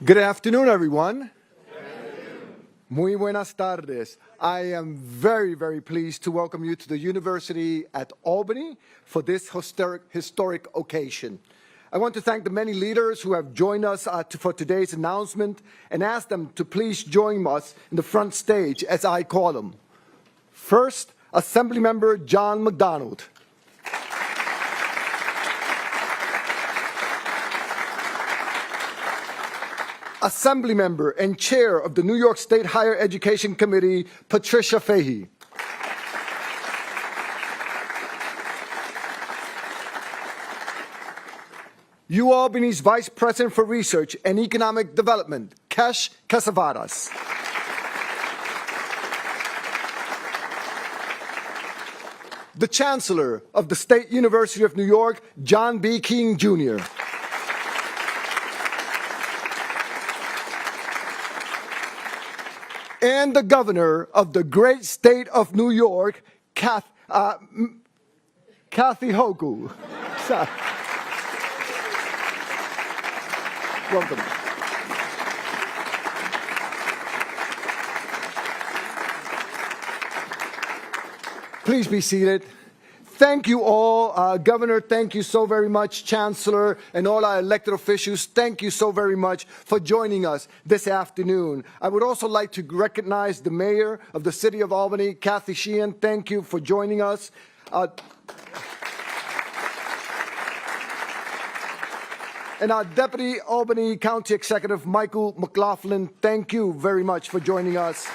Good afternoon, everyone. Muy buenas tardes. I am very, very pleased to welcome you to the University at Albany for this historic occasion. I want to thank the many leaders who have joined us for today's announcement and ask them to please join us in the front stage, as I call them. First, Assemblymember John McDonald. Assemblymember and Chair of the New York State Higher Education Committee, Patricia Fahey. UAlbany's Vice President for Research and Economic Development, Kesh Casavaras. The Chancellor of the State University of New York, John B. King, Jr. And the Governor of the great state of New York, Kathy Hochul. Welcome. Please be seated. Thank you all. Governor, thank you so very much. Chancellor and all our elected officials, thank you so very much for joining us this afternoon. I would also like to recognize the mayor of the city of Albany, Kathy Hochul. Thank you for joining us. And our Deputy Albany County Executive, Michael McLaughlin, thank you very much for joining us.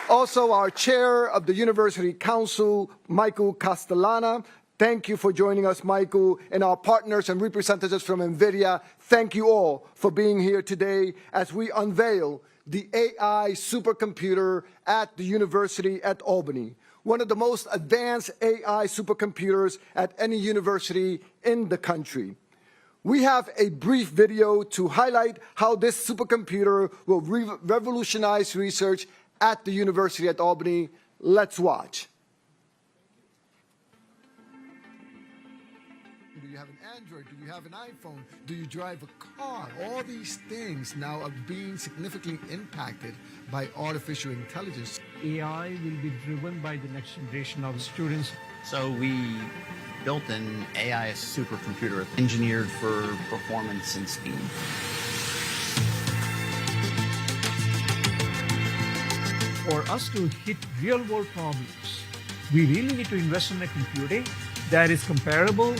Also, our Chair of the University Council, Michael Castellana, thank you for joining us, Michael. And our partners and representatives from NVIDIA, thank you all for being here today as we unveil the AI supercomputer at the University at Albany, one of the most advanced AI supercomputers at any university in the country. We have a brief video to highlight how this supercomputer will revolutionize research at the University at Albany. Let's watch. Do you have an Android? Do you have an iPhone? Do you drive a car? All these things now are being significantly impacted by artificial intelligence. AI will be driven by the next generation of students. So we built an AI supercomputer engineered for performance and speed. For us to hit real-world problems, we really need to invest in a computing that is comparable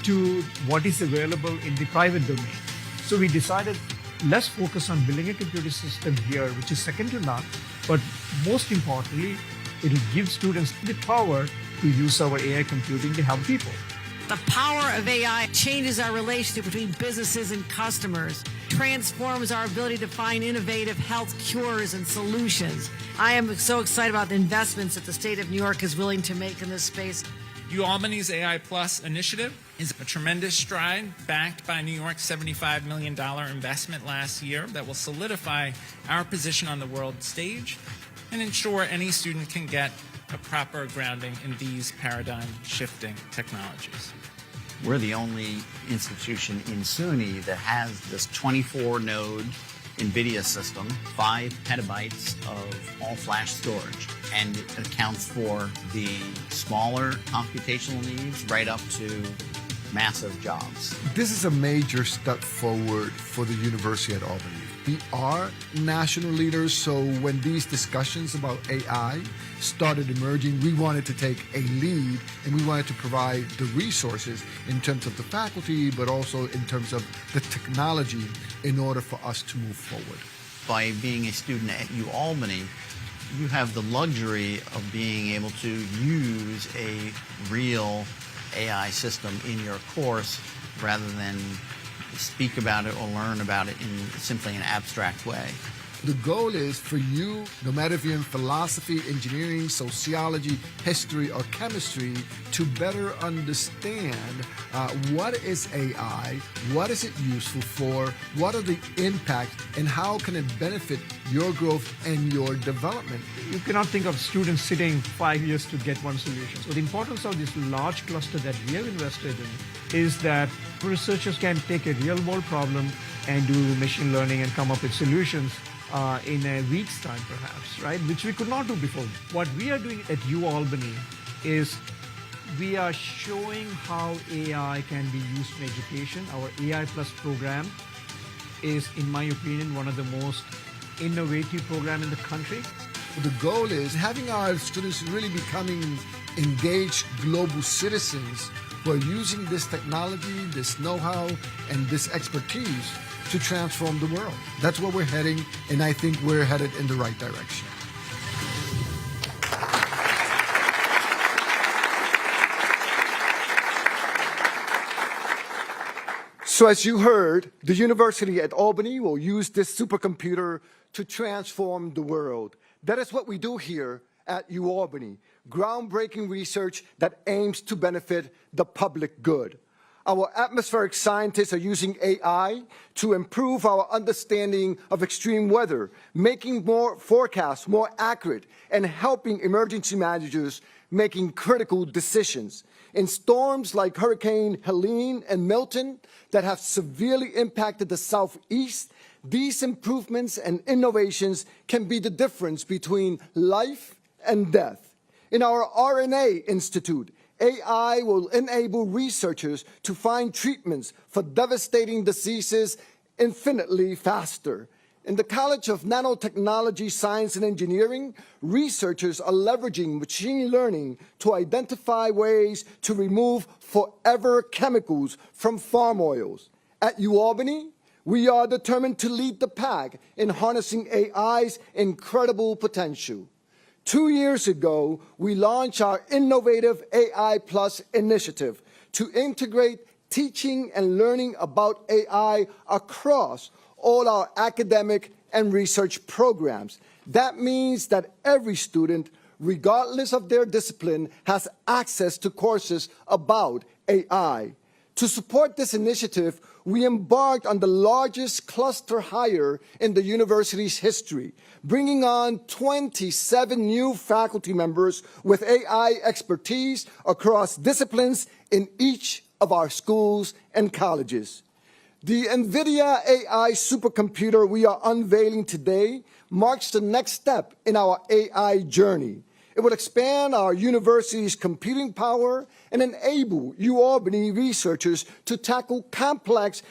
to what is available in the private domain. So we decided, let's focus on building a computer system here, which is second to none, but most importantly, it will give students the power to use our AI computing to help people. The power of AI changes our relationship between businesses and customers, transforms our ability to find innovative health cures and solutions. I am so excited about the investments that the state of New York is willing to make in this space. UAlbany's AI Plus initiative is a tremendous stride backed by New York's $75 million investment last year that will solidify our position on the world stage and ensure any student can get a proper grounding in these paradigm-shifting technologies. We're the only institution in SUNY that has this 24-node NVIDIA system, 5 petabytes of all-flash storage, and it accounts for the smaller computational needs right up to massive jobs. This is a major step forward for the University at Albany. We are national leaders, so when these discussions about AI started emerging, we wanted to take a lead and we wanted to provide the resources in terms of the faculty, but also in terms of the technology in order for us to move forward. By being a student at UAlbany, you have the luxury of being able to use a real AI system in your course rather than speak about it or learn about it in simply an abstract way. The goal is for you, no matter if you're in philosophy, engineering, sociology, history, or chemistry, to better understand what is AI, what is it useful for, what are the impacts, and how can it benefit your growth and your development. You cannot think of students sitting 5 years to get one solution. So the importance of this large cluster that we have invested in is that researchers can take a real-world problem and do machine learning and come up with solutions in a week's time, perhaps, right? Which we could not do before. What we are doing at UAlbany is we are showing how AI can be used in education. Our AI Plus program is, in my opinion, one of the most innovative programs in the country. The goal is having our students really becoming engaged global citizens who are using this technology, this know-how, and this expertise to transform the world. That's where we're heading, and I think we're headed in the right direction. So as you heard, the University at Albany will use this supercomputer to transform the world. That is what we do here at UAlbany, groundbreaking research that aims to benefit the public good. Our atmospheric scientists are using AI to improve our understanding of extreme weather, making more forecasts more accurate, and helping emergency managers making critical decisions. In storms like Hurricane Helene and Milton that have severely impacted the Southeast, these improvements and innovations can be the difference between life and death. In our RNA Institute, AI will enable researchers to find treatments for devastating diseases infinitely faster. In the College of Nanotechnology, Science and Engineering, researchers are leveraging machine learning to identify ways to remove forever chemicals from farm oils. At UAlbany, we are determined to lead the pack in harnessing AI's incredible potential. 2 years ago, we launched our innovative AI Plus initiative to integrate teaching and learning about AI across all our academic and research programs. That means that every student, regardless of their discipline, has access to courses about AI. To support this initiative, we embarked on the largest cluster hire in the university's history, bringing on 27 new faculty members with AI expertise across disciplines in each of our schools and colleges. The NVIDIA AI supercomputer we are unveiling today marks the next step in our AI journey. It will expand our university's computing power and enable UAlbany researchers to tackle complex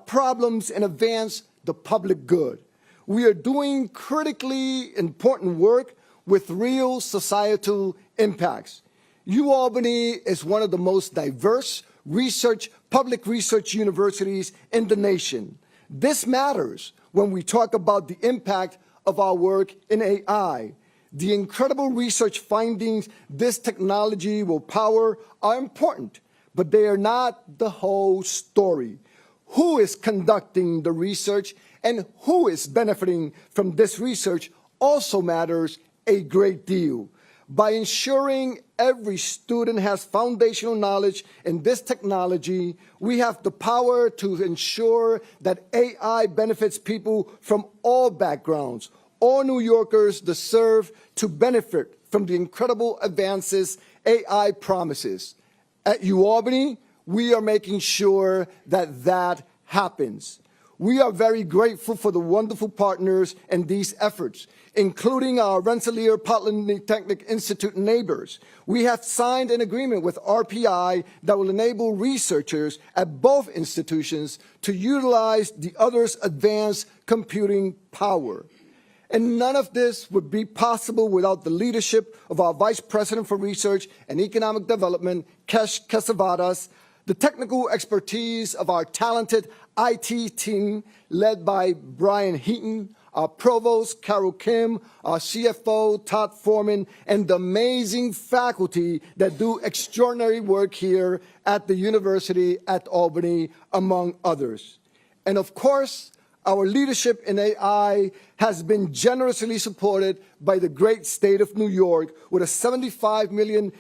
problems and advance the public good. We are doing critically important work with real societal impacts. UAlbany is one of the most diverse public research universities in the nation. This matters when we talk about the impact of our work in AI. The incredible research findings this technology will power are important, but they are not the whole story. Who is conducting the research and who is benefiting from this research also matters a great deal. By ensuring every student has foundational knowledge in this technology, we have the power to ensure that AI benefits people from all backgrounds. All New Yorkers deserve to benefit from the incredible advances AI promises. At UAlbany, we are making sure that that happens. We are very grateful for the wonderful partners in these efforts, including our Rensselaer Polytechnic Institute neighbors. We have signed an agreement with RPI that will enable researchers at both institutions to utilize the other's advanced computing power. And none of this would be possible without the leadership of our Vice President for Research and Economic Development, Kesh Kesavadas, the technical expertise of our talented IT team led by Brian Heaton, our Provost, Carol Kim, our CFO, Todd Foreman, and the amazing faculty that do extraordinary work here at the University at Albany, among others. And of course, our leadership in AI has been generously supported by the great state of New York with a $75 million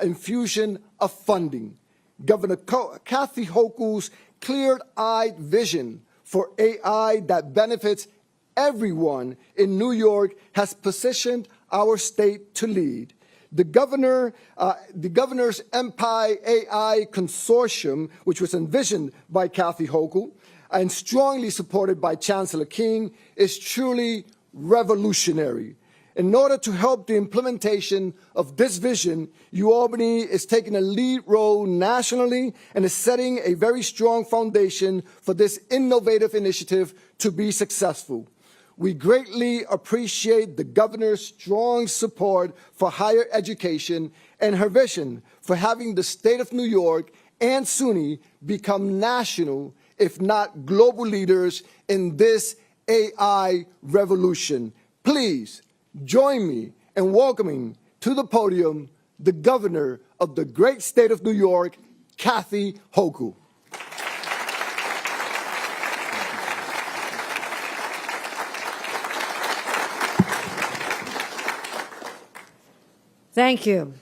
infusion of funding. Governor Kathy Hochul's clear-eyed vision for AI that benefits everyone in New York has positioned our state to lead. The governor's Empire AI Consortium, which was envisioned by Kathy Hochul and strongly supported by Chancellor King, is truly revolutionary. In order to help the implementation of this vision, UAlbany is taking a lead role nationally and is setting a very strong foundation for this innovative initiative to be successful. We greatly appreciate the governor's strong support for higher education and her vision for having the state of New York and SUNY become national, if not global leaders in this AI revolution. Please join me in welcoming to the podium the governor of the great state of New York, Kathy Hochul. Thank you.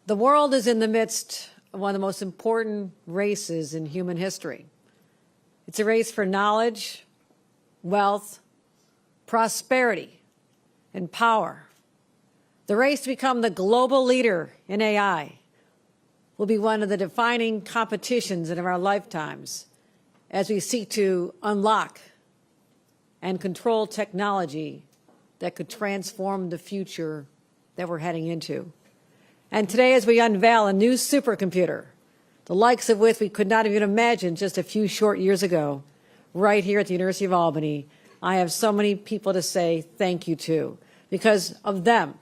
The world is in the midst of one of the most important races in human history. It's a race for knowledge, wealth, prosperity, and power. The race to become the global leader in AI will be one of the defining competitions in our lifetimes as we seek to unlock and control technology that could transform the future that we're heading into. And today, as we unveil a new supercomputer, the likes of which we could not even imagine just a few short years ago, right here at the University of Albany, I have so many people to say thank you to. Because of them,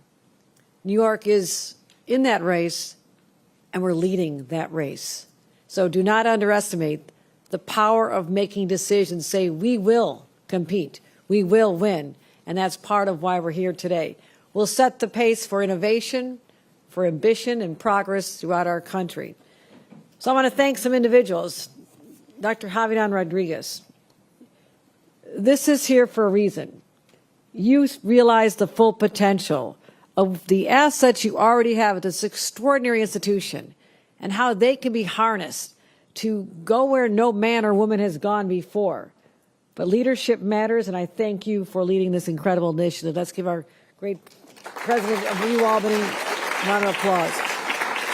New York is in that race, and we're leading that race. So do not underestimate the power of making decisions. Say, we will compete, we will win, and that's part of why we're here today. We'll set the pace for innovation, for ambition, and progress throughout our country. So I want to thank some individuals. Dr. Javier Rodriguez, this is here for a reason. You realize the full potential of the assets you already have at this extraordinary institution and how they can be harnessed to go where no man or woman has gone before. But leadership matters, and I thank you for leading this incredible initiative. Let's give our great president of U Albany a round of applause.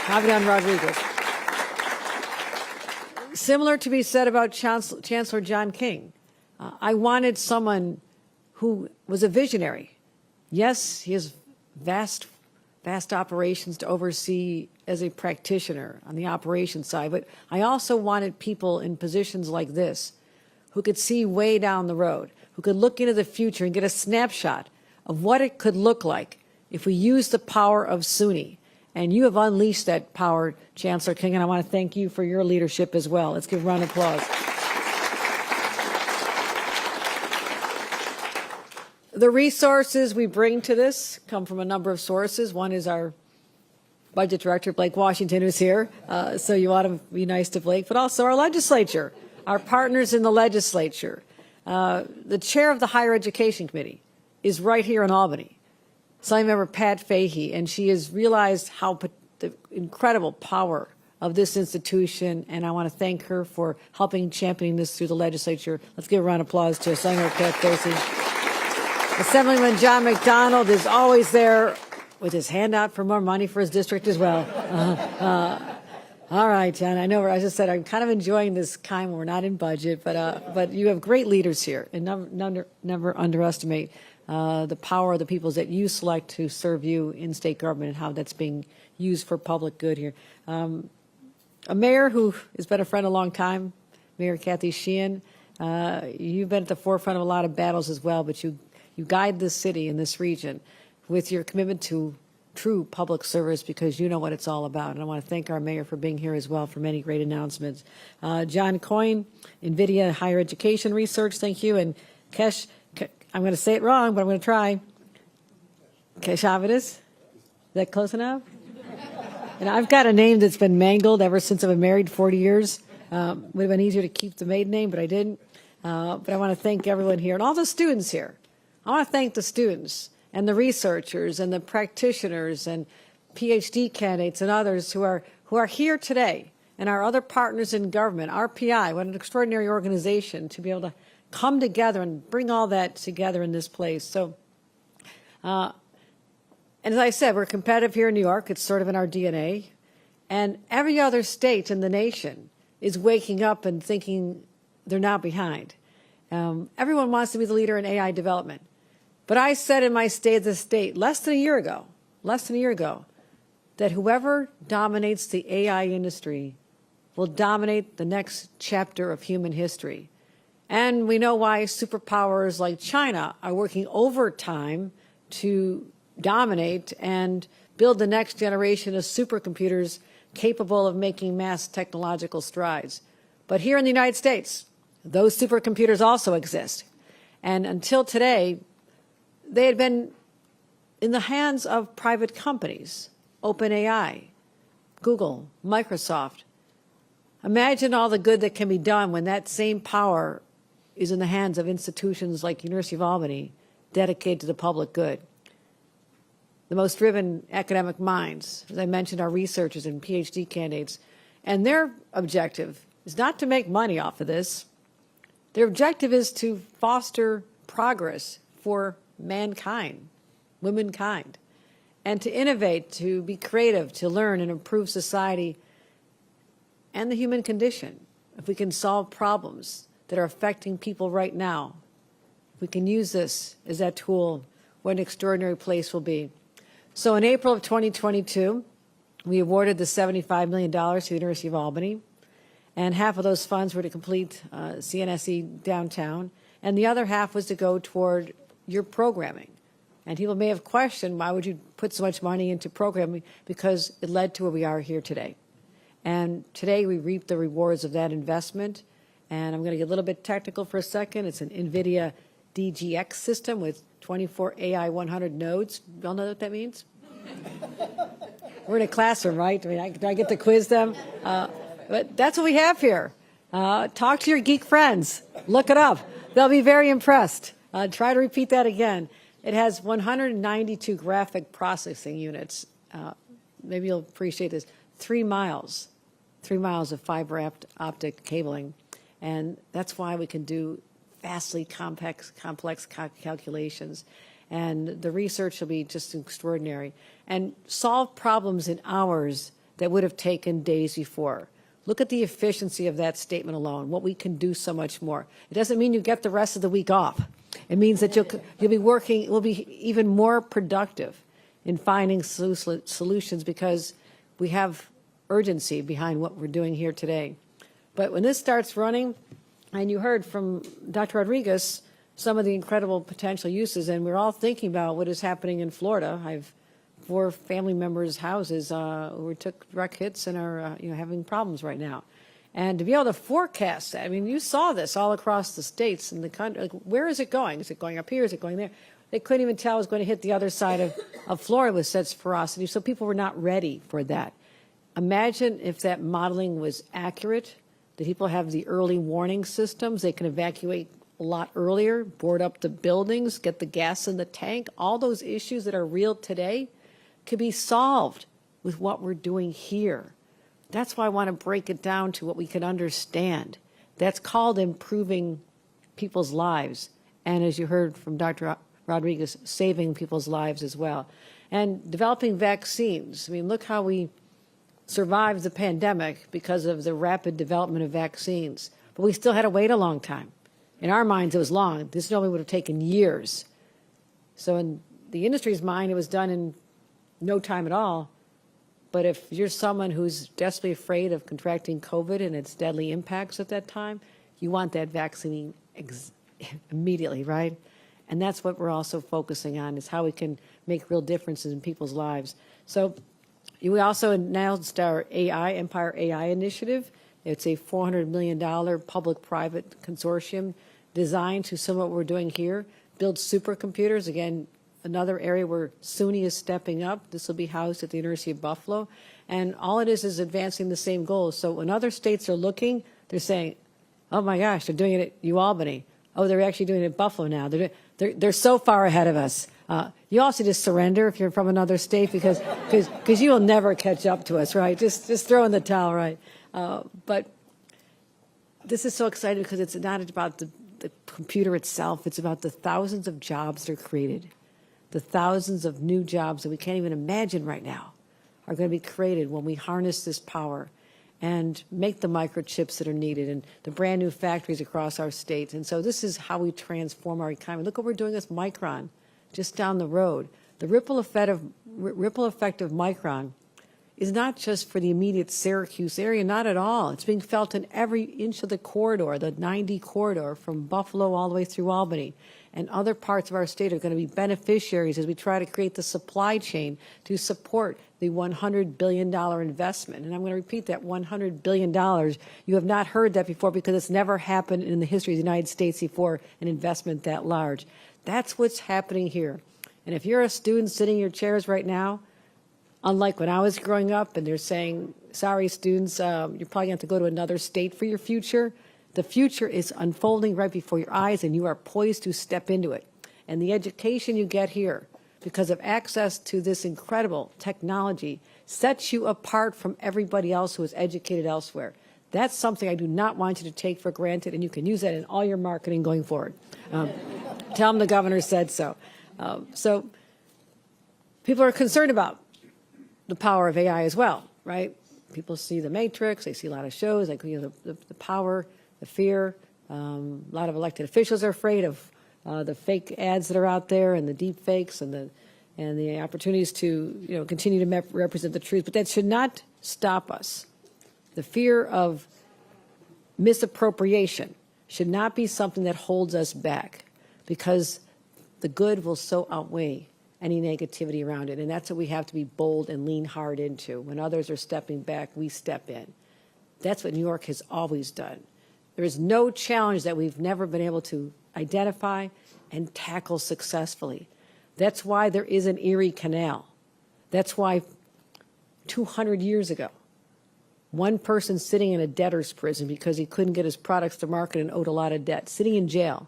Javier Rodriguez. Similar to be said about Chancellor John King. I wanted someone who was a visionary. Yes, he has vast operations to oversee as a practitioner on the operations side, but I also wanted people in positions like this who could see way down the road, who could look into the future and get a snapshot of what it could look like if we use the power of SUNY. And you have unleashed that power, Chancellor King, and I want to thank you for your leadership as well. Let's give a round of applause. The resources we bring to this come from a number of sources. One is our Budget Director, Blake Washington, who's here, so you ought to be nice to Blake, but also our legislature, our partners in the legislature. The chair of the Higher Education Committee is right here in Albany. So I remember Pat Fahey, and she has realized how the incredible power of this institution, and I want to thank her for helping championing this through the legislature. Let's give a round of applause to Senator Pat Fahey. Assemblyman John McDonald is always there with his hand out for more money for his district as well. All right, John, I know, as I said, I'm kind of enjoying this time when we're not in budget, but you have great leaders here, and never underestimate the power of the people that you select to serve you in state government and how that's being used for public good here. A mayor who has been a friend a long time, Mayor Kathy Hochul, you've been at the forefront of a lot of battles as well, but you guide this city and this region with your commitment to true public service because you know what it's all about. And I want to thank our mayor for being here as well for many great announcements. John Coyne, NVIDIA Higher Education Research, thank you. And Kesh, I'm going to say it wrong, but I'm going to try. Keshavidis? Is that close enough? And I've got a name that's been mangled ever since I've been married 40 years. Would have been easier to keep the maiden name, but I didn't. But I want to thank everyone here and all the students here. I want to thank the students and the researchers and the practitioners and PhD candidates and others who are here today, and our other partners in government, RPI, what an extraordinary organization to be able to come together and bring all that together in this place. So, and as I said, we're competitive here in New York. It's sort of in our DNA. And every other state in the nation is waking up and thinking they're not behind. Everyone wants to be the leader in AI development. But I said in my State of the State less than a year ago, that whoever dominates the AI industry will dominate the next chapter of human history. And we know why superpowers like China are working overtime to dominate and build the next generation of supercomputers capable of making mass technological strides. But here in the United States, those supercomputers also exist. And until today, they had been in the hands of private companies, OpenAI, Google, Microsoft. Imagine all the good that can be done when that same power is in the hands of institutions like University of Albany, dedicated to the public good. The most driven academic minds, as I mentioned, are researchers and PhD candidates, and their objective is not to make money off of this. Their objective is to foster progress for mankind, womankind, and to innovate, to be creative, to learn and improve society and the human condition. If we can solve problems that are affecting people right now, if we can use this as that tool, what an extraordinary place will be. So in April of 2022, we awarded the $75 million to the University of Albany, and half of those funds were to complete CNSE downtown, and the other half was to go toward your programming. And people may have questioned, why would you put so much money into programming? Because it led to where we are here today. And today we reap the rewards of that investment. And I'm going to get a little bit technical for a second. It's an NVIDIA DGX system with 24 AI 100 nodes. You all know what that means? We're in a classroom, right? Do I get to quiz them? But that's what we have here. Talk to your geek friends. Look it up. They'll be very impressed. Try to repeat that again. It has 192 graphic processing units. Maybe you'll appreciate this. 3 miles of fiber optic cabling. And that's why we can do vastly complex calculations. And the research will be just extraordinary. And solve problems in hours that would have taken days before. Look at the efficiency of that statement alone, what we can do so much more. It doesn't mean you get the rest of the week off. It means that you'll be working, will be even more productive in finding solutions because we have urgency behind what we're doing here today. But when this starts running, and you heard from Dr. Rodriguez some of the incredible potential uses, and we're all thinking about what is happening in Florida. I have 4 family members' houses who took direct hits and are having problems right now. And to be able to forecast that, I mean, you saw this all across the states and the country. Like, where is it going? Is it going up here? Is it going there? They couldn't even tell it was going to hit the other side of Florida with such ferocity. So people were not ready for that. Imagine if that modeling was accurate, that people have the early warning systems. They can evacuate a lot earlier, board up the buildings, get the gas in the tank. All those issues that are real today could be solved with what we're doing here. That's why I want to break it down to what we can understand. That's called improving people's lives. And as you heard from Dr. Rodriguez, saving people's lives as well. And developing vaccines. I mean, look how we survived the pandemic because of the rapid development of vaccines. But we still had to wait a long time. In our minds, it was long. This normally would have taken years. So in the industry's mind, it was done in no time at all. But if you're someone who's desperately afraid of contracting COVID and its deadly impacts at that time, you want that vaccine immediately, right? And that's what we're also focusing on, is how we can make real differences in people's lives. So we also announced our Empire AI initiative. It's a $400 million public-private consortium designed to similar to what we're doing here, build supercomputers. Again, another area where SUNY is stepping up. This will be housed at the University of Buffalo. And all it is advancing the same goals. So when other states are looking, they're saying, oh my gosh, they're doing it at UAlbany. Oh, they're actually doing it at Buffalo now. They're so far ahead of us. You also just surrender if you're from another state because you will never catch up to us, right? Just throw in the towel, right? But this is so exciting because it's not about the computer itself. It's about the thousands of jobs that are created. The thousands of new jobs that we can't even imagine right now are going to be created when we harness this power and make the microchips that are needed and the brand new factories across our states. And so this is how we transform our economy. Look what we're doing with Micron just down the road. The ripple effect of Micron is not just for the immediate Syracuse area, not at all. It's being felt in every inch of the corridor, the 90 corridor from Buffalo all the way through Albany. And other parts of our state are going to be beneficiaries as we try to create the supply chain to support the $100 billion investment. And I'm going to repeat that, $100 billion. You have not heard that before because it's never happened in the history of the United States before, an investment that large. That's what's happening here. And if you're a student sitting in your chairs right now, unlike when I was growing up and they're saying, sorry, students, you're probably going to have to go to another state for your future. The future is unfolding right before your eyes, and you are poised to step into it. And the education you get here, because of access to this incredible technology, sets you apart from everybody else who is educated elsewhere. That's something I do not want you to take for granted, and you can use that in all your marketing going forward. Tell them the governor said so. So people are concerned about the power of AI as well, right? People see The Matrix, they see a lot of shows, like the power, the fear. A lot of elected officials are afraid of the fake ads that are out there and the deep fakes and the opportunities to continue to represent the truth. But that should not stop us. The fear of misappropriation should not be something that holds us back, because the good will so outweigh any negativity around it. And that's what we have to be bold and lean hard into. When others are stepping back, we step in. That's what New York has always done. There is no challenge that we've never been able to identify and tackle successfully. That's why there is an Erie Canal. That's why 200 years ago, one person sitting in a debtor's prison because he couldn't get his products to market and owed a lot of debt, sitting in jail,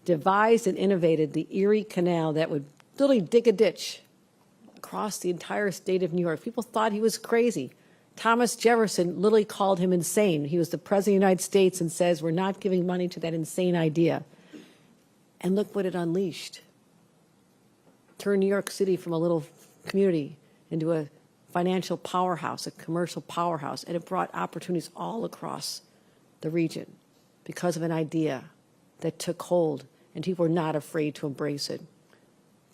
devised and innovated the Erie Canal that would literally dig a ditch across the entire state of New York. People thought he was crazy. Thomas Jefferson literally called him insane. He was the President of the United States and says, we're not giving money to that insane idea. And look what it unleashed. Turned New York City from a little community into a financial powerhouse, a commercial powerhouse, and it brought opportunities all across the region because of an idea that took hold, and people were not afraid to embrace it.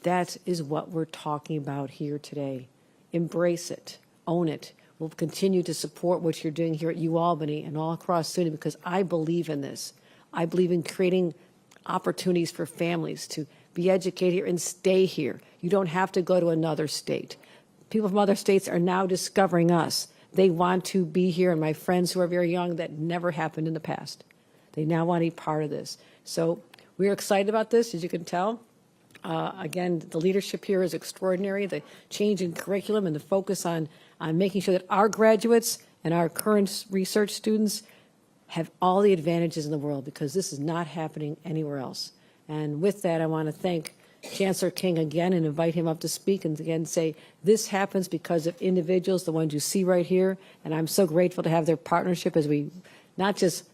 That is what we're talking about here today. Embrace it, own it. We'll continue to support what you're doing here at UAlbany and all across SUNY, because I believe in this. I believe in creating opportunities for families to be educated here and stay here. You don't have to go to another state. People from other states are now discovering us. They want to be here, and my friends who are very young, that never happened in the past. They now want to be part of this. So we're excited about this, as you can tell. Again, the leadership here is extraordinary. The change in curriculum and the focus on making sure that our graduates and our current research students have all the advantages in the world, because this is not happening anywhere else. And with that, I want to thank Chancellor King again and invite him up to speak and again say this happens because of individuals, the ones you see right here, and I'm so grateful to have their partnership as we not just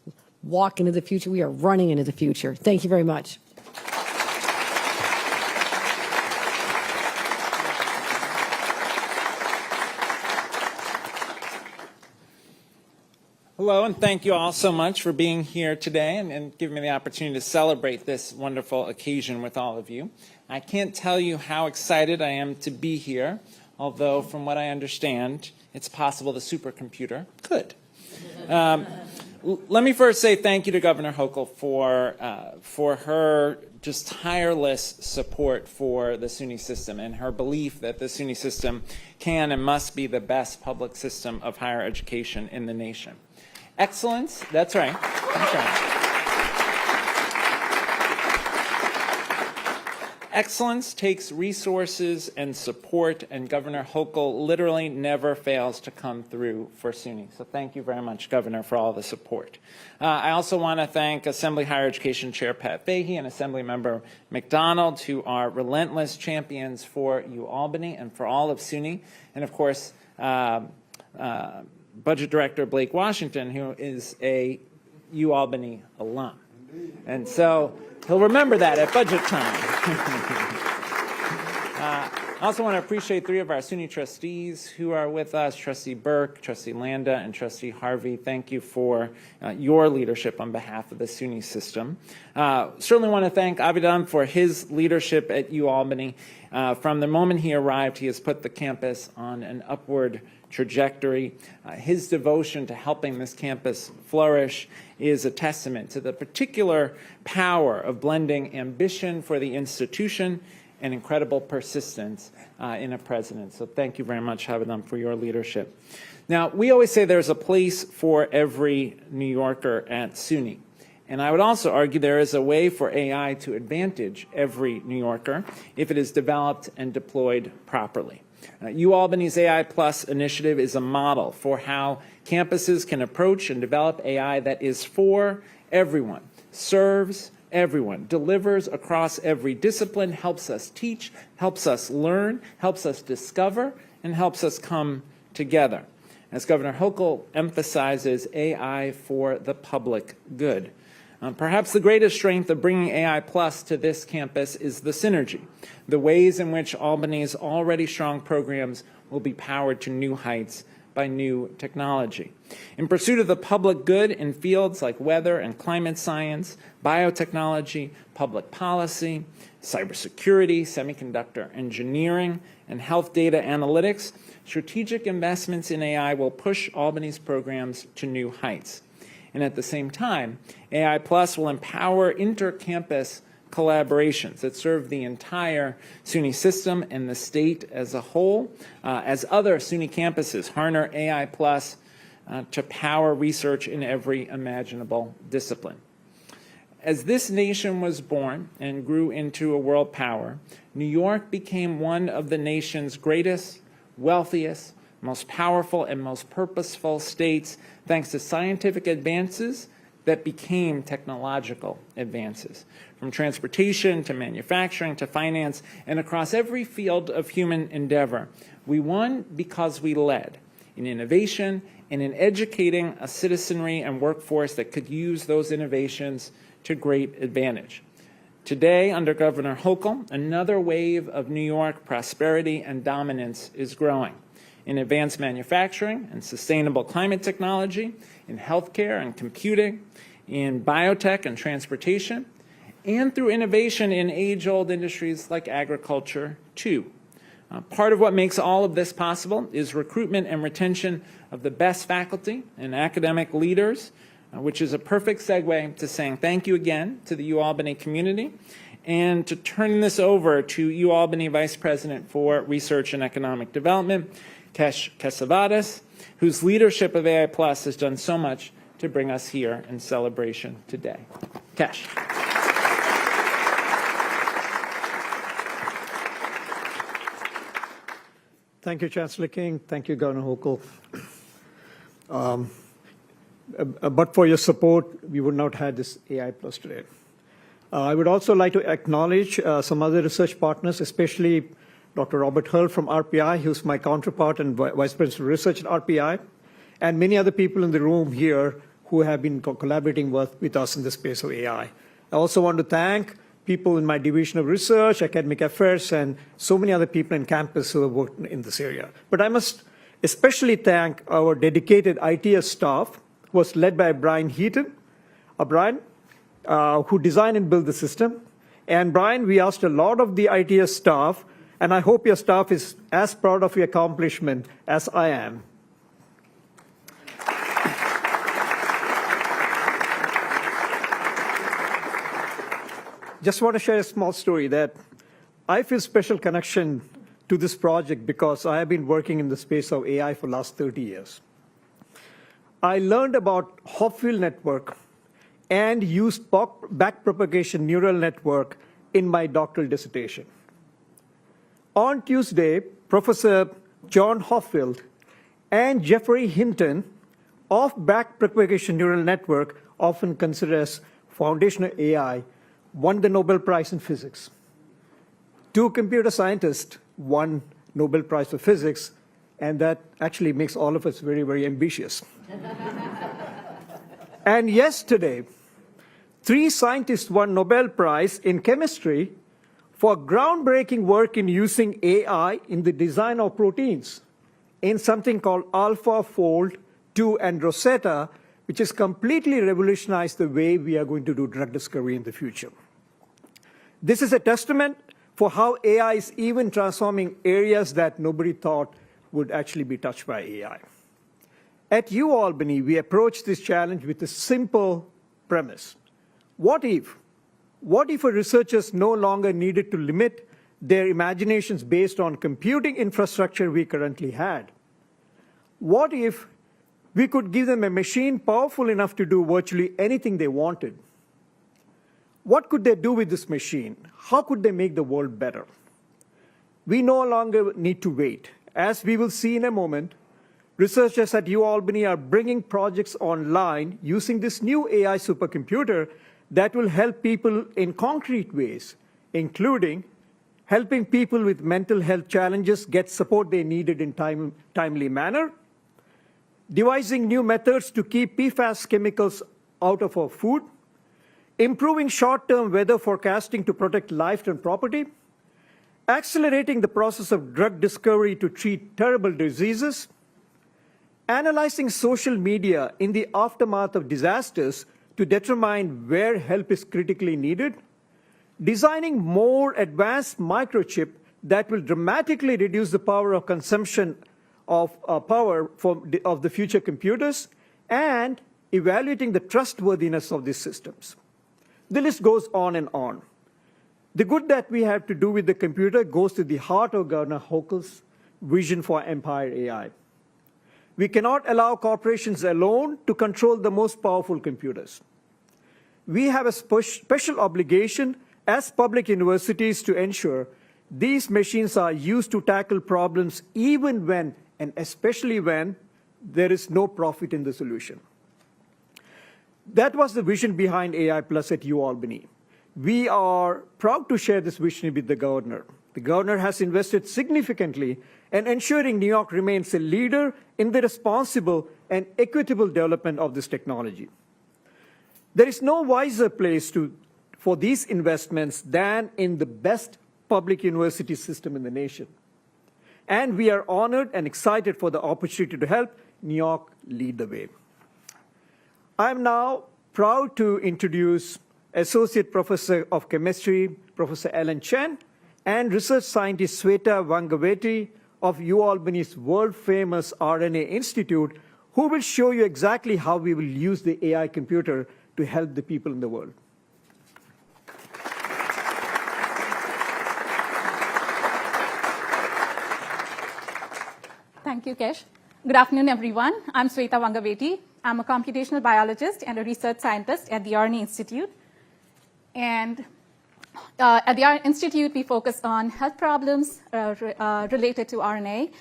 walk into the future, we are running into the future. Thank you very much. Hello, and thank you all so much for being here today and giving me the opportunity to celebrate this wonderful occasion with all of you. I can't tell you how excited I am to be here, although from what I understand, it's possible the supercomputer could. Let me first say thank you to Governor Hochul for her just tireless support for the SUNY system and her belief that the SUNY system can and must be the best public system of higher education in the nation. Excellence, that's right. That's right. Excellence takes resources and support, and Governor Hochul literally never fails to come through for SUNY. So thank you very much, Governor, for all the support. I also want to thank Assembly Higher Education Chair Pat Fahey and Assembly Member McDonald, who are relentless champions for UAlbany and for all of SUNY, and of course, Budget Director Blake Washington, who is a UAlbany alum. And so he'll remember that at budget time. I also want to appreciate three of our SUNY trustees who are with us, Trustee Burke, Trustee Landa, and Trustee Harvey. Thank you for your leadership on behalf of the SUNY system. Certainly want to thank Avidam for his leadership at UAlbany. From the moment he arrived, he has put the campus on an upward trajectory. His devotion to helping this campus flourish is a testament to the particular power of blending ambition for the institution and incredible persistence in a president. So thank you very much, Havadam, for your leadership. Now, we always say there's a place for every New Yorker at SUNY. And I would also argue there is a way for AI to advantage every New Yorker if it is developed and deployed properly. UAlbany's AI Plus initiative is a model for how campuses can approach and develop AI that is for everyone, serves everyone, delivers across every discipline, helps us teach, helps us learn, helps us discover, and helps us come together. As Governor Hochul emphasizes, AI for the public good. Perhaps the greatest strength of bringing AI Plus to this campus is the synergy, the ways in which Albany's already strong programs will be powered to new heights by new technology. In pursuit of the public good in fields like weather and climate science, biotechnology, public policy, cybersecurity, semiconductor engineering, and health data analytics, strategic investments in AI will push Albany's programs to new heights. And at the same time, AI Plus will empower inter-campus collaborations that serve the entire SUNY system and the state as a whole, as other SUNY campuses harness AI Plus to power research in every imaginable discipline. As this nation was born and grew into a world power, New York became one of the nation's greatest, wealthiest, most powerful, and most purposeful states thanks to scientific advances that became technological advances. From transportation to manufacturing to finance and across every field of human endeavor, we won because we led in innovation and in educating a citizenry and workforce that could use those innovations to great advantage. Today, under Governor Hochul, another wave of New York prosperity and dominance is growing in advanced manufacturing and sustainable climate technology, in healthcare and computing, in biotech and transportation, and through innovation in age-old industries like agriculture, too. Part of what makes all of this possible is recruitment and retention of the best faculty and academic leaders, which is a perfect segue to saying thank you again to the UAlbany community and to turn this over to UAlbany Vice President for Research and Economic Development, Kesh Kesavadas, whose leadership of AI Plus has done so much to bring us here in celebration today. Kesh. Thank you, Chancellor King. Thank you, Governor Hochul. But for your support, we would not have this AI Plus today. I would also like to acknowledge some other research partners, especially Dr. Robert Hull from RPI, who's my counterpart and Vice President of Research at RPI, and many other people in the room here who have been collaborating with us in the space of AI. I also want to thank people in my division of research, academic affairs, and so many other people in campus who have worked in this area. But I must especially thank our dedicated ITS staff, who was led by Brian Heaton, Brian, who designed and built the system. And Brian, we asked a lot of the ITS staff, and I hope your staff is as proud of your accomplishment as I am. Just want to share a small story that I feel special connection to this project because I have been working in the space of AI for the last 30 years. I learned about Hopfield network and used backpropagation neural network in my doctoral dissertation. On Tuesday, Professor John Hopfield and Jeffrey Hinton of backpropagation neural network, often considered as foundational AI, won the Nobel Prize in Physics. Two computer scientists won Nobel Prize for Physics, and that actually makes all of us very, very ambitious. And yesterday, 3 scientists won Nobel Prize in Chemistry for groundbreaking work in using AI in the design of proteins in something called AlphaFold 2 and Rosetta, which has completely revolutionized the way we are going to do drug discovery in the future. This is a testament for how AI is even transforming areas that nobody thought would actually be touched by AI. At UAlbany, we approach this challenge with a simple premise. What if our researchers no longer needed to limit their imaginations based on computing infrastructure we currently had? What if we could give them a machine powerful enough to do virtually anything they wanted? What could they do with this machine? How could they make the world better? We no longer need to wait. As we will see in a moment, researchers at UAlbany are bringing projects online using this new AI supercomputer that will help people in concrete ways, including helping people with mental health challenges get support they needed in timely manner, devising new methods to keep PFAS chemicals out of our food, improving short-term weather forecasting to protect life and property, accelerating the process of drug discovery to treat terrible diseases, analyzing social media in the aftermath of disasters to determine where help is critically needed, designing more advanced microchip that will dramatically reduce the power of consumption of of the future computers, and evaluating the trustworthiness of these systems. The list goes on and on. The good that we have to do with the computer goes to the heart of Governor Hochul's vision for Empire AI. We cannot allow corporations alone to control the most powerful computers. We have a special obligation as public universities to ensure these machines are used to tackle problems even when, and especially when, there is no profit in the solution. That was the vision behind AI Plus at UAlbany. We are proud to share this vision with the governor. The governor has invested significantly in ensuring New York remains a leader in the responsible and equitable development of this technology. There is no wiser place for these investments than in the best public university system in the nation. And we are honored and excited for the opportunity to help New York lead the way. I'm now proud to introduce Associate Professor of Chemistry, Professor Ellen Chen, and Research Scientist Sweta Vangaveti of UAlbany's world-famous RNA Institute, who will show you exactly how we will use the AI computer to help the people in the world. Thank you, Kesh. Good afternoon, everyone. I'm Sweta Vangaveti. I'm a computational biologist and a research scientist at the RNA Institute. And at the RNA Institute, we focus on health problems related to RNA.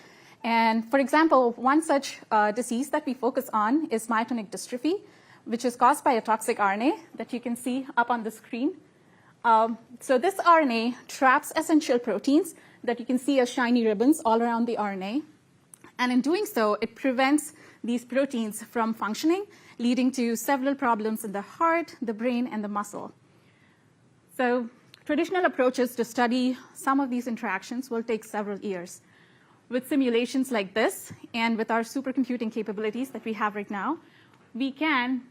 And for example, one such disease that we focus on is myotonic dystrophy, which is caused by a toxic RNA that you can see up on the screen. So this RNA traps essential proteins that you can see as shiny ribbons all around the RNA. And in doing so, it prevents these proteins from functioning, leading to several problems in the heart, the brain, and the muscle. So traditional approaches to study some of these interactions will take several years. With simulations like this, and with our supercomputing capabilities that we have right now, we can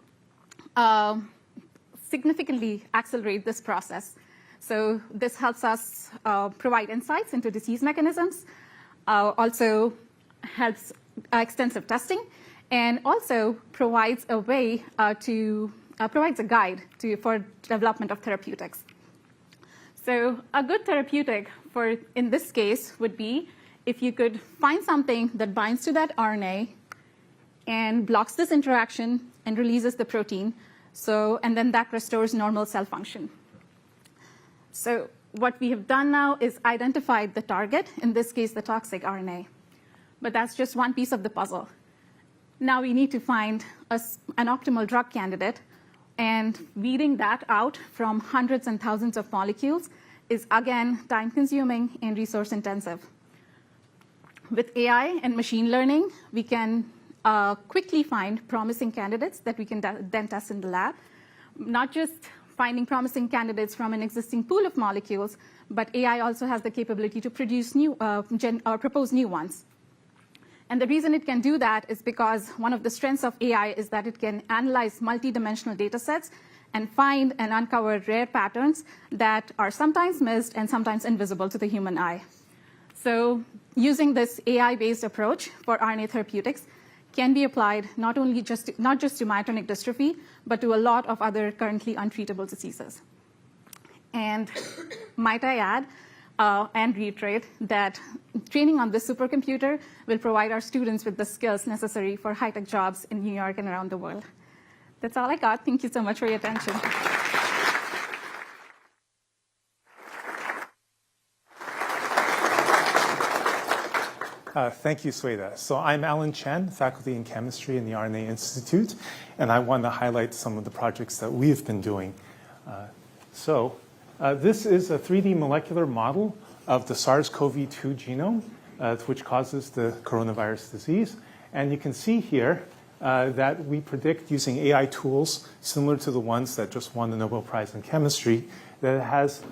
significantly accelerate this process. So this helps us provide insights into disease mechanisms, also helps extensive testing, and also provides a way provides a guide for development of therapeutics. So a good therapeutic in this case would be if you could find something that binds to that RNA and blocks this interaction and releases the protein, and then that restores normal cell function. So what we have done now is identified the target, in this case the toxic RNA. But that's just one piece of the puzzle. Now we need to find an optimal drug candidate, and weeding that out from hundreds and thousands of molecules is, again, time-consuming and resource-intensive. With AI and machine learning, we can quickly find promising candidates that we can then test in the lab, not just finding promising candidates from an existing pool of molecules, but AI also has the capability to produce propose new ones. And the reason it can do that is because one of the strengths of AI is that it can analyze multidimensional data sets and find and uncover rare patterns that are sometimes missed and sometimes invisible to the human eye. So using this AI-based approach for RNA therapeutics can be applied not just to myotonic dystrophy, but to a lot of other currently untreatable diseases. And might I add, and reiterate that training on this supercomputer will provide our students with the skills necessary for high-tech jobs in New York and around the world. That's all I got. Thank you so much for your attention. Thank you, Sweta. So I'm Alan Chen, faculty in chemistry in the RNA Institute, and I want to highlight some of the projects that we have been doing. This is a 3D molecular model of the SARS-CoV-2 genome, which causes the coronavirus disease. And you can see here that we predict using AI tools similar to the ones that just won the Nobel Prize in Chemistry, that it has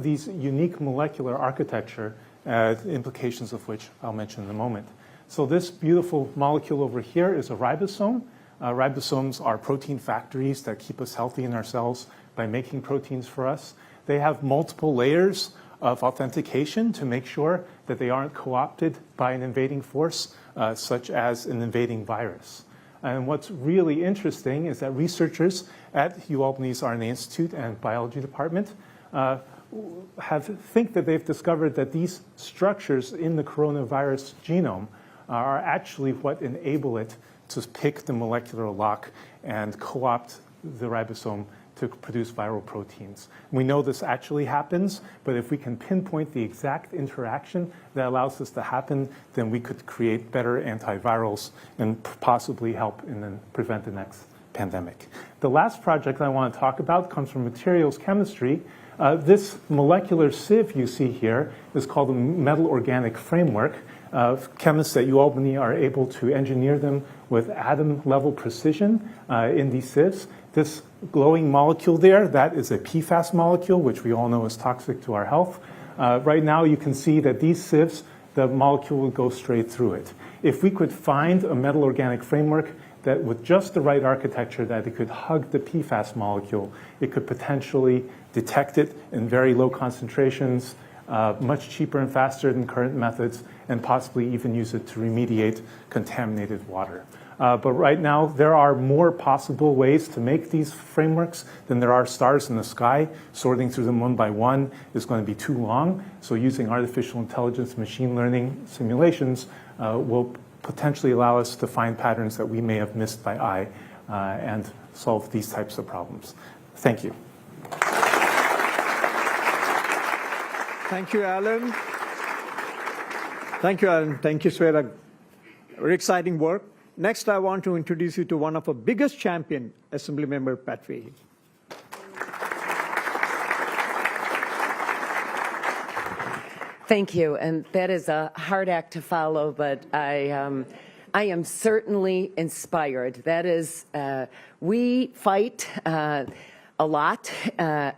these unique molecular architecture, implications of which I'll mention in a moment. So this beautiful molecule over here is a ribosome. Ribosomes are protein factories that keep us healthy in our cells by making proteins for us. They have multiple layers of authentication to make sure that they aren't co-opted by an invading force, such as an invading virus. And what's really interesting is that researchers at UAlbany's RNA Institute and Biology Department think that they've discovered that these structures in the coronavirus genome are actually what enable it to pick the molecular lock and co-opt the ribosome to produce viral proteins. We know this actually happens, but if we can pinpoint the exact interaction that allows this to happen, then we could create better antivirals and possibly help and prevent the next pandemic. The last project I want to talk about comes from materials chemistry. This molecular sieve you see here is called the metal organic framework. Chemists at UAlbany are able to engineer them with atom-level precision in these sieves. This glowing molecule there, that is a PFAS molecule, which we all know is toxic to our health. Right now, you can see that these sieves, the molecule will go straight through it. If we could find a metal organic framework that with just the right architecture that it could hug the PFAS molecule, it could potentially detect it in very low concentrations, much cheaper and faster than current methods, and possibly even use it to remediate contaminated water. But right now, there are more possible ways to make these frameworks than there are stars in the sky. Sorting through them one by one is going to be too long. So using artificial intelligence, machine learning simulations will potentially allow us to find patterns that we may have missed by eye and solve these types of problems. Thank you. Thank you, Alan. Thank you, Alan. Thank you, Sweta. Very exciting work. Next, I want to introduce you to one of our biggest champion, Assemblymember Pat Fahey. Thank you, and that is a hard act to follow, but I am certainly inspired. That is, we fight a lot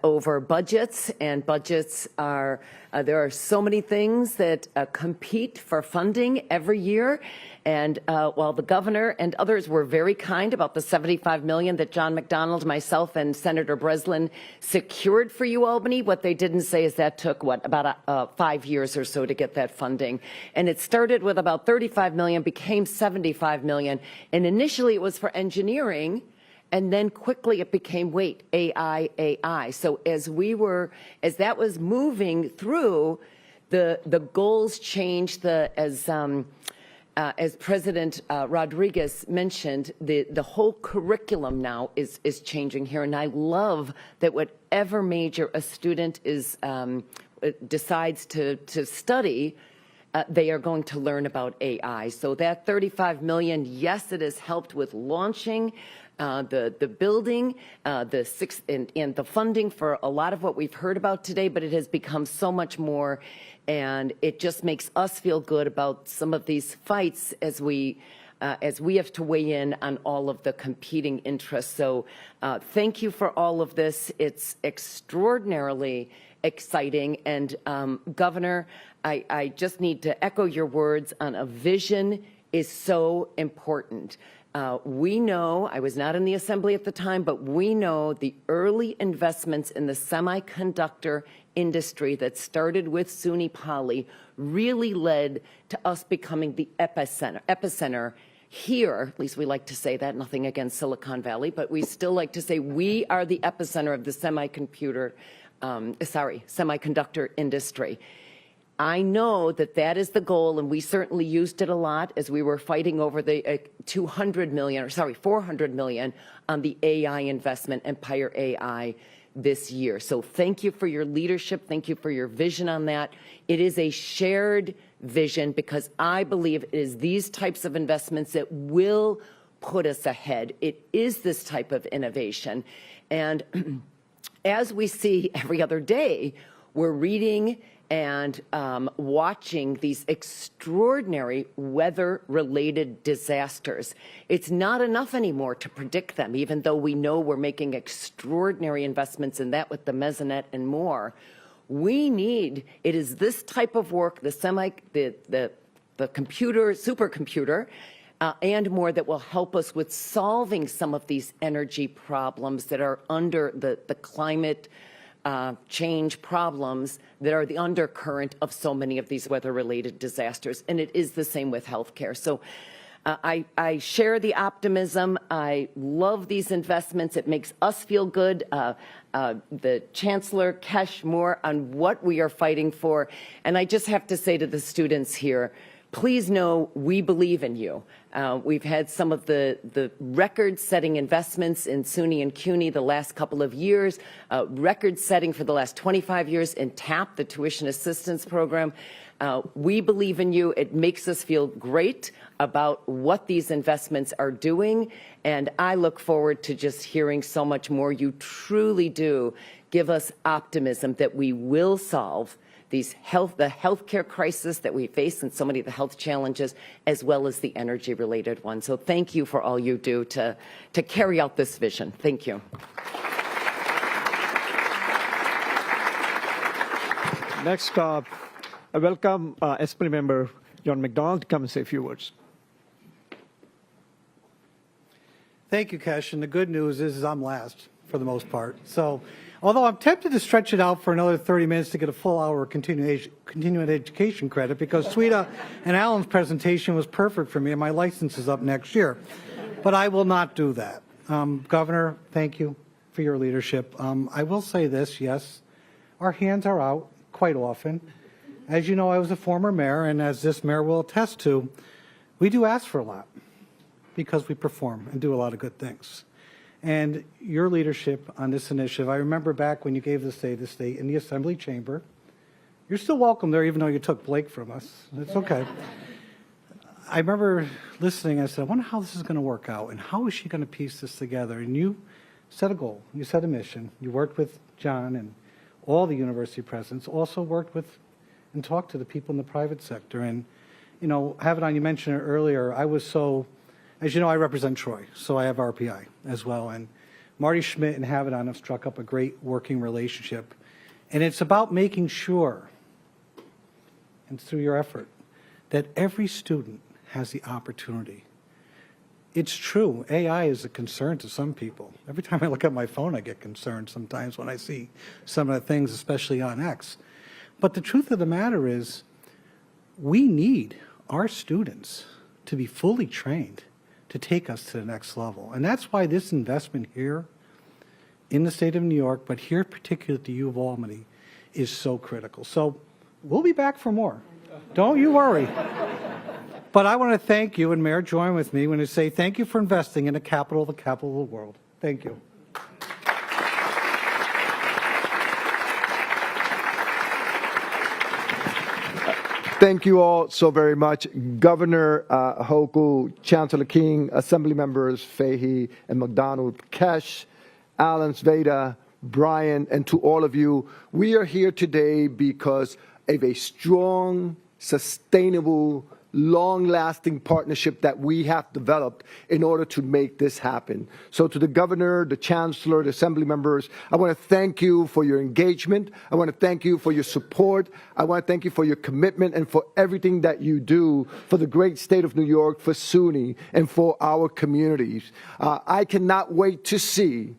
over budgets, and budgets are, there are so many things that compete for funding every year. And while the governor and others were very kind about the $75 million that John McDonald, myself, and Senator Breslin secured for UAlbany, what they didn't say is that took, about 5 years or so to get that funding. And it started with about $35 million, became $75 million. And initially it was for engineering, and then quickly it became, wait, AI. So as that was moving through, the goals changed, as President Rodriguez mentioned, the whole curriculum now is changing here, and I love that whatever major a student decides to study, they are going to learn about AI. So that $35 million, yes, it has helped with launching the building, and the funding for a lot of what we've heard about today, but it has become so much more. And it just makes us feel good about some of these fights as we have to weigh in on all of the competing interests. So thank you for all of this. It's extraordinarily exciting. And Governor, I just need to echo your words on a vision is so important. We know, I was not in the assembly at the time, but we know the early investments in the semiconductor industry that started with SUNY Poly really led to us becoming the epicenter here. At least we like to say that, nothing against Silicon Valley, but we still like to say we are the epicenter of the semiconductor industry. I know that is the goal, and we certainly used it a lot as we were fighting over the $400 million on the AI investment, Empire AI, this year. So thank you for your leadership. Thank you for your vision on that. It is a shared vision because I believe it is these types of investments that will put us ahead. It is this type of innovation. And as we see every other day, we're reading and watching these extraordinary weather-related disasters. It's not enough anymore to predict them, even though we know we're making extraordinary investments in that with the mesonet and more. It is this type of work, the supercomputer, and more that will help us with solving some of these energy problems that are under the climate change problems that are the undercurrent of so many of these weather-related disasters. And it is the same with healthcare. So I share the optimism. I love these investments. It makes us feel good. The Chancellor, Kesh, more on what we are fighting for. And I just have to say to the students here, please know we believe in you. We've had some of the record-setting investments in SUNY and CUNY the last couple of years, record-setting for the last 25 years in TAP, the Tuition Assistance Program. We believe in you. It makes us feel great about what these investments are doing, and I look forward to just hearing so much more. You truly do give us optimism that we will solve the healthcare crisis that we face and so many of the health challenges, as well as the energy-related ones. So thank you for all you do to carry out this vision. Thank you. Next, I welcome Assembly Member John McDonald to come and say a few words. Thank you, Kesh. And the good news is I'm last for the most part. So, although I'm tempted to stretch it out for another 30 minutes to get a full hour of continuing education credit, because Sweta and Alan's presentation was perfect for me, and my license is up next year. But I will not do that. Governor, thank you for your leadership. I will say this, yes, our hands are out quite often. As you know, I was a former mayor, and as this mayor will attest to, we do ask for a lot because we perform and do a lot of good things. And your leadership on this initiative, I remember back when you gave the State of the State in the Assembly Chamber. You're still welcome there, even though you took Blake from us. It's okay. I remember listening, I said, I wonder how this is going to work out, and how is she going to piece this together? And you set a goal, you set a mission, you worked with John and all the university presidents, also worked with and talked to the people in the private sector. And, you know, Havidan, you mentioned it earlier, I was so, as you know, I represent Troy, so I have RPI as well. And Marty Schmidt and Havidan have struck up a great working relationship. And it's about making sure, and through your effort, that every student has the opportunity. It's true, AI is a concern to some people. Every time I look at my phone, I get concerned sometimes when I see some of the things, especially on X. But the truth of the matter is, we need our students to be fully trained to take us to the next level. And that's why this investment here in the state of New York, but here particularly at the U of Albany, is so critical. So we'll be back for more. Don't you worry. But I want to thank you, and Mayor, join with me when I say thank you for investing in the capital of the world. Thank you. Thank you all so very much. Governor Hochul, Chancellor King, Assembly Members Fahey and McDonald, Kesh, Alan, Sveta, Brian, and to all of you. We are here today because of a strong, sustainable, long-lasting partnership that we have developed in order to make this happen. So to the governor, the chancellor, the assembly members, I want to thank you for your engagement. I want to thank you for your support. I want to thank you for your commitment and for everything that you do for the great state of New York, for SUNY, and for our communities. I cannot wait to see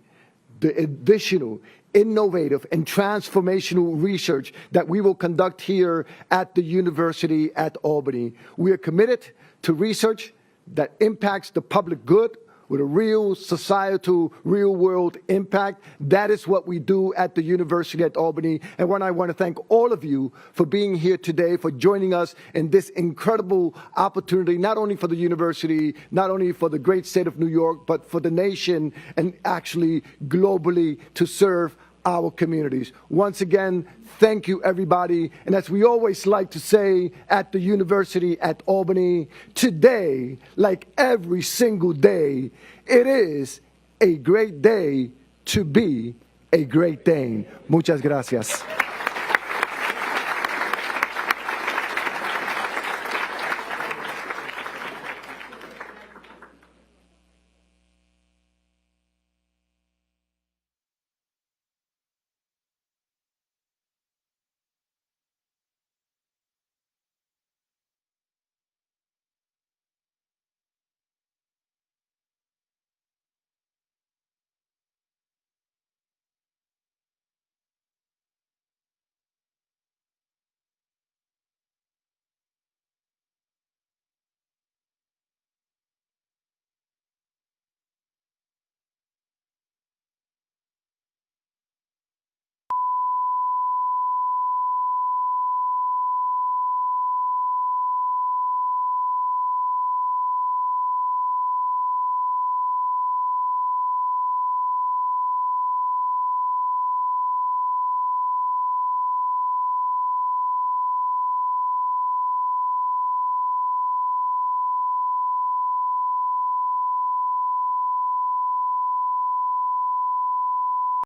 the additional innovative and transformational research that we will conduct here at the University at Albany. We are committed to research that impacts the public good with a real societal, real-world impact. That is what we do at the University at Albany. And I want to thank all of you for being here today, for joining us in this incredible opportunity, not only for the university, not only for the great state of New York, but for the nation and actually globally to serve our communities. Once again, thank you, everybody. And as we always like to say at the University at Albany, today, like every single day, it is a great day to be a great Dane. Muchas gracias.